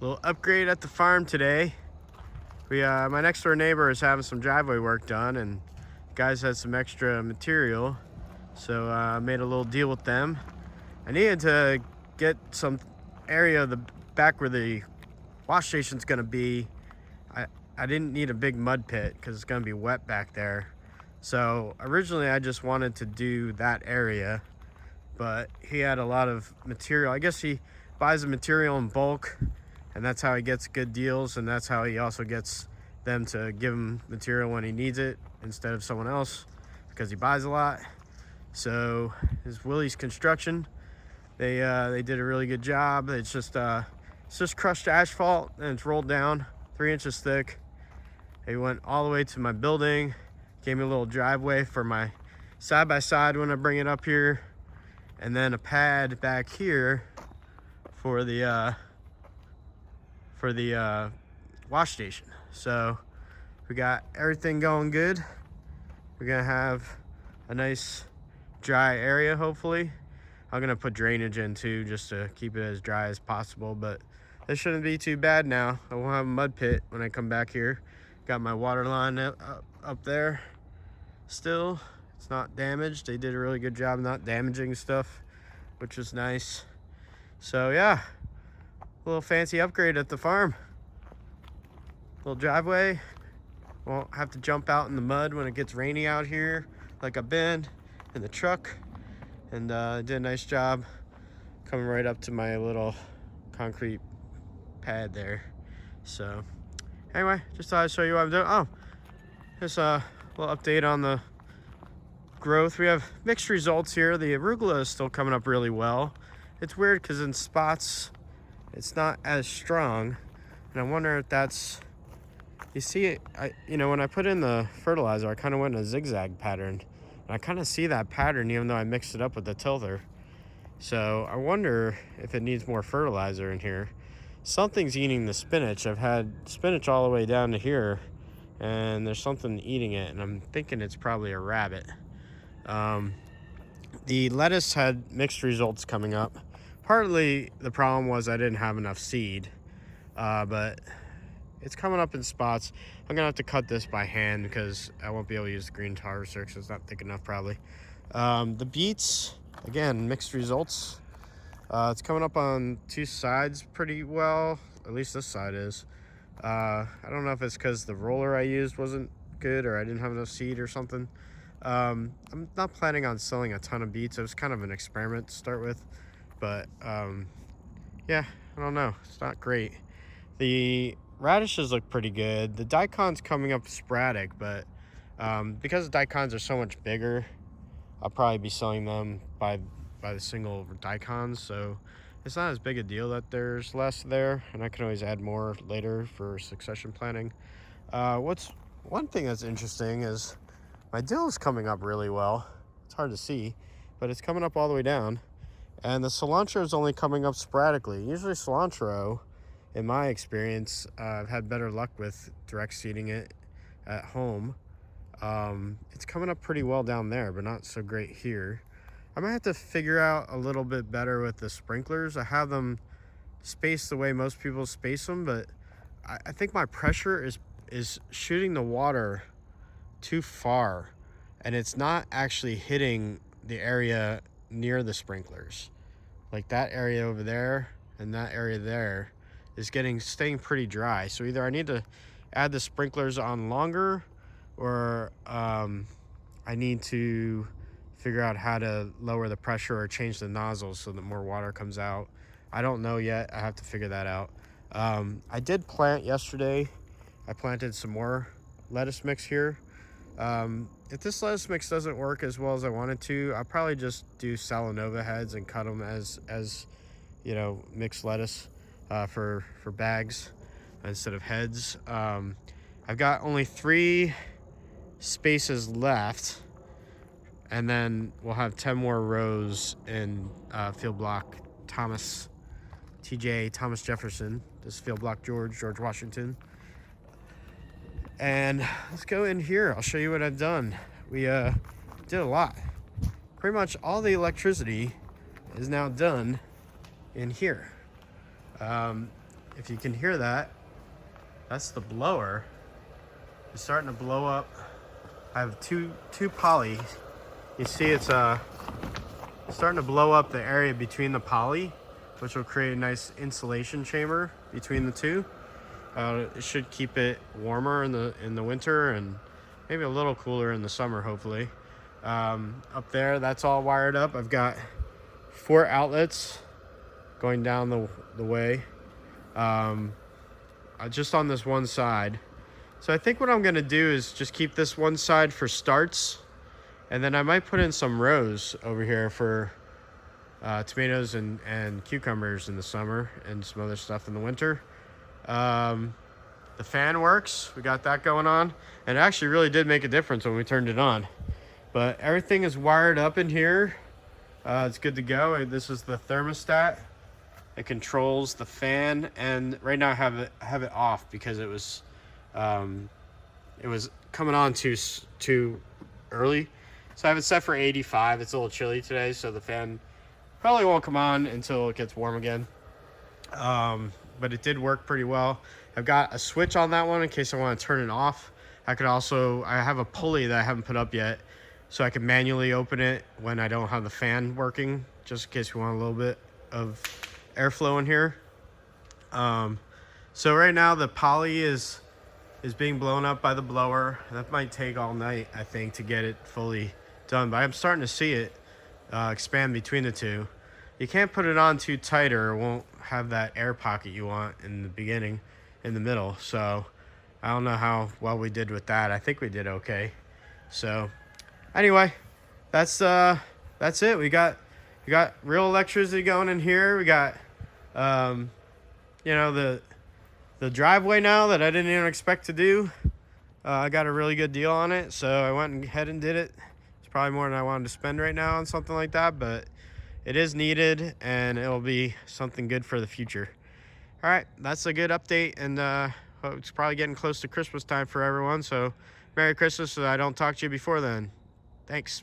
Little upgrade at the farm today. My next door neighbor is having some driveway work done, and guys had some extra material, so I made a little deal with them. I needed to get some area of the back where the wash station's gonna be. I didn't need a big mud pit because it's gonna be wet back there. So originally I just wanted to do that area, but he had a lot of material. I guess he buys the material in bulk, and that's how he gets good deals, and that's how he also gets them to give him material when he needs it instead of someone else, because he buys a lot. So his Willie's Construction, they did a really good job. It's just crushed asphalt, and it's rolled down 3 inches thick. They went all the way to my building, gave me a little driveway for my side-by-side when I bring it up here, and then a pad back here for the wash station. So we got everything going good. We're gonna have a nice dry area, hopefully. I'm gonna put drainage in too, just to keep it as dry as possible, but this shouldn't be too bad now. I won't have a mud pit when I come back here. Got my water line up there still. It's not damaged. They did a really good job not damaging stuff, which is nice. So yeah, a little fancy upgrade at the farm. Little driveway. Won't have to jump out in the mud when it gets rainy out here like I've been in the truck. And did a nice job coming right up to my little concrete pad there. So anyway, just thought I'd show you what I'm doing. Oh, just a little update on the growth. We have mixed results here. The arugula is still coming up really well. It's weird because in spots it's not as strong, and I wonder if that's, you see it, when I put in the fertilizer, I kind of went in a zigzag pattern, and I kind of see that pattern even though I mixed it up with the tilther. So I wonder if it needs more fertilizer in here. Something's eating the spinach. I've had spinach all the way down to here, and there's something eating it, and I'm thinking it's probably a rabbit. The lettuce had mixed results coming up. Partly the problem was I didn't have enough seed, but it's coming up in spots. I'm gonna have to cut this by hand because I won't be able to use the green harvester because it's not thick enough probably. The beets, again, mixed results. It's coming up on two sides pretty well, at least this side is. I don't know if it's because the roller I used wasn't good or I didn't have enough seed or something. I'm not planning on selling a ton of beets. It was kind of an experiment to start with, but yeah, I don't know, it's not great. The radishes look pretty good. The daikons coming up sporadic, but because the daikons are so much bigger, I'll probably be selling them by the single daikons, so it's not as big a deal that there's less there, and I can always add more later for succession planning. What's one thing that's interesting is my dill is coming up really well. It's hard to see, but it's coming up all the way down, and the cilantro is only coming up sporadically. Usually cilantro, in my experience, I've had better luck with direct seeding it at home. It's coming up pretty well down there, but not so great here. I might have to figure out a little bit better with the sprinklers. I have them spaced the way most people space them, but I think my pressure is shooting the water too far, and it's not actually hitting the area near the sprinklers. Like that area over there and that area there is staying pretty dry. So either I need to add the sprinklers on longer, or I need to figure out how to lower the pressure or change the nozzles so that more water comes out. I don't know yet. I have to figure that out. I did plant yesterday. I planted some more lettuce mix here. If this lettuce mix doesn't work as well as I wanted to, I'll probably just do Salanova heads and cut them as mixed lettuce for bags instead of heads. I've got only 3 spaces left, and then we'll have 10 more rows in field block Thomas Jefferson. This is field block George Washington. And let's go in here. I'll show you what I've done. We did a lot. Pretty much all the electricity is now done in here. if you can hear that, that's the blower. It's starting to blow up. I have two poly. You see it's starting to blow up the area between the poly, which will create a nice insulation chamber between the two. It should keep it warmer in the winter and maybe a little cooler in the summer, hopefully. Up there, that's all wired up. I've got 4 outlets going down the way, just on this one side. So I think what I'm gonna do is just keep this one side for starts, and then I might put in some rows over here for tomatoes and cucumbers in the summer and some other stuff in the winter. The fan works. We got that going on. And it actually really did make a difference when we turned it on. But everything is wired up in here. It's good to go. This is the thermostat. It controls the fan, and right now I have it off because it was coming on too early. So I have it set for 85. It's a little chilly today, so the fan probably won't come on until it gets warm again. But it did work pretty well. I've got a switch on that one in case I want to turn it off. I have a pulley that I haven't put up yet, so I can manually open it when I don't have the fan working, just in case we want a little bit of airflow in here. So right now the poly is being blown up by the blower. That might take all night, I think, to get it fully done, but I'm starting to see it expand between the two. You can't put it on too tight or it won't have that air pocket you want in the beginning, in the middle. So I don't know how well we did with that. I think we did okay. So anyway, that's it. We got real electricity going in here. We got the driveway now that I didn't even expect to do. I got a really good deal on it, so I went ahead and did it. It's probably more than I wanted to spend right now on something like that, but it is needed, and it'll be something good for the future. All right, that's a good update, and it's probably getting close to Christmas time for everyone, so Merry Christmas if I don't talk to you before then. Thanks.